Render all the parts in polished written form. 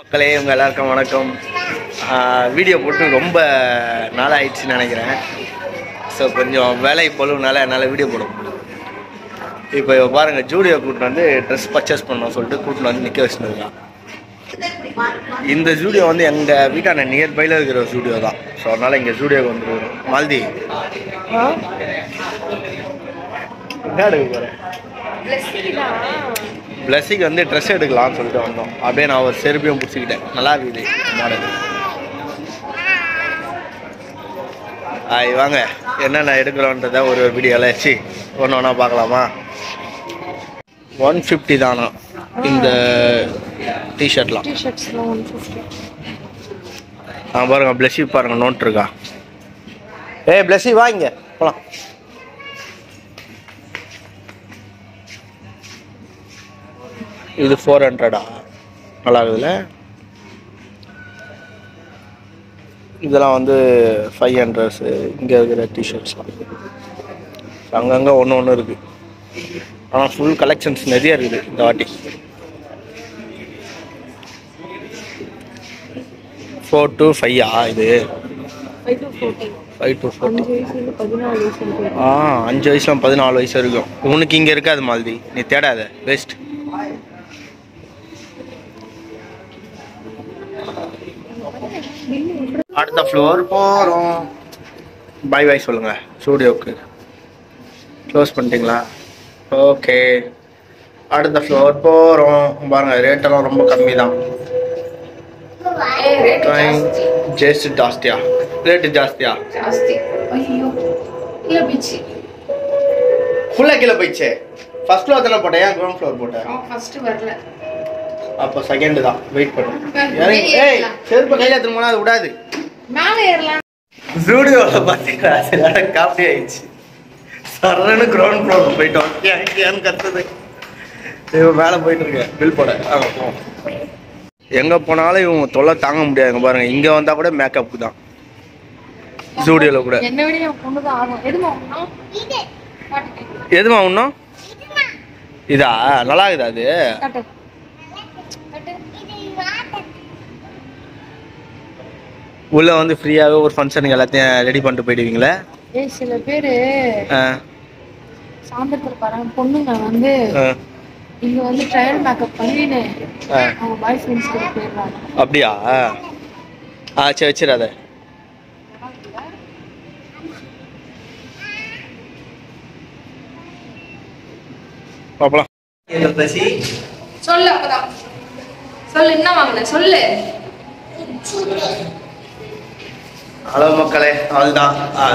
மக்களே உங்கள் எல்லாருக்கும் வணக்கம். வீடியோ போட்டு ரொம்ப நாளாகிடுச்சுன்னு நினைக்கிறேன். ஸோ கொஞ்சம் வேலை பொழுவுனால என்னால் வீடியோ போட முடியல. இப்போ பாருங்கள், ஜூடியோ கூட்டின்னு வந்து ட்ரெஸ் பர்ச்சேஸ் பண்ணோம் சொல்லிட்டு கூட்டின்னு வந்து நிற்க வச்சுருக்கான். இந்த ஜூடியோ வந்து எங்கள் வீட்டான நியர்பையில் இருக்கிற ஒரு ஜூடியோ தான். ஸோ அதனால் இங்கே ஜூடியோக்கு வந்துருவோம். மால்தி என்ன எடுக்க போகிறேன்? பிளஸிக்கு வந்து ட்ரெஸ் எடுக்கலாம்னு சொல்லிட்டு வந்தோம். அப்படியே நான் ஒரு செருப்பையும் பிடிச்சிக்கிட்டேன். நல்லா இருக்குது மாடல். வாங்க என்னென்ன எடுக்கிறோன்றத ஒரு வீடியோவில் வச்சு ஒன்று ஒன்றா பார்க்கலாமா? 150 தானா இந்த டிஷர்ட்லாம்? பாருங்க, பிளஸி பாருங்க, நோட் இருக்கா? பிளஸி வாங்க போகலாம். இது 400 நல்லா இருக்குதுல்ல. இதெல்லாம் வந்து 500. இங்கே இருக்கிற டிஷர்ட்ஸ்லாம் அங்கங்கே ஒன்று ஒன்று இருக்குது. ஆனால் ஃபுல் கலெக்ஷன்ஸ் நிறைய இருக்குது இந்த வாட்டி. 4 to 5 இது 5 to 40. 5 வயசுலாம் 14 வயசு இருக்கும். உனக்கு இங்கே இருக்காது மால்தி, நீ தேடாத, பெஸ்ட். அடுத்த ஃப்ளோர் போகிறோம். பாய் பாய் சொல்லுங்கள் ஸ்டூடியோவுக்கு. க்ளோஸ் பண்ணிட்டீங்களா? ஓகே, அடுத்த ஃப்ளோர் போகிறோம். பாருங்கள், ரேட்டெல்லாம் ரொம்ப கம்மி தான். ஜஸ்ட் ஜாஸ்தியா? ரேட்டு ஜாஸ்தியா? ஃபுல்லாக கீழே போயிடுச்சு. ஃபர்ஸ்ட் ஃப்ளோர் தானே போட்டேன், ஏன் கிரவுண்ட் ஃப்ளோர் போட்டேன்? ஃபர்ஸ்ட் வரல, அப்போ செகண்ட் தான். வெயிட் பண்ணு. செருப்பு கையில் எடுத்துன்னு அது விடாது. மேலே ஏறலாம். ஜூடியோவில் பார்த்தீங்களா, சரியான காப்பி ஆயிடுச்சு. சரன்னு கிரவுண்ட் ஃப்ளோர் போயிட்டோம். ஏன்னு கத்துது. இவன் மேலே போயிட்டு இருக்கேன் பில் போட. போவோம். எங்கே போனாலும் இவங்க தொல்லை தாங்க முடியாதுங்க. பாருங்க, இங்கே வந்தால் கூட மேக்கப் தான். ஜூடியோவில் கூட எதுமா ஒன்றும் இதா நல்லா இருக்குதா? அது உள்ள வந்து ஃப்ரீயாவே ஒரு ஃபங்க்ஷனுக்கு எல்லாத்தையும் ரெடி பண்ணிட்டு போயிடுவீங்களா? சில பேரு சாந்தத்துல பாருங்க, பொண்ணுங்க வந்து இங்க வந்து ட்ரையல் மேக்கப் பண்ணிட்டு அவங்க பாய் ஃப்ரெண்ட்ஸ் கூட போயிடுறாங்க. அப்படியா? சரி வச்சிடாத. பாப்பலாம். சொல்லு அப்பதான் சொல்லு, என்ன வாங்கின சொல்லு. ஹலோ மக்களே, அதுதான்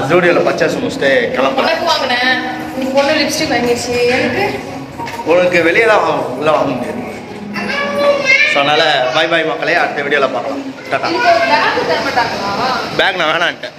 ஜூடியோவில் பர்ச்சேஸ் முடிச்சுட்டு கிளம்புறேன். உனக்கு வாங்கினேன், நீ பொண்ணு லிப்ஸ்டிக் வாங்கிடுச்சு. எனக்கு உனக்கு வெளியே தான் வாங்க, உள்ளே வாங்க முடியாது. ஸோ அதனால் பாய் பாய் மக்களே, அடுத்த வீடியோவில் பார்க்கலாம். டாட்டா. பேக் தர மாட்டாங்களா? பேக் நான் வேணான்ட்டேன்.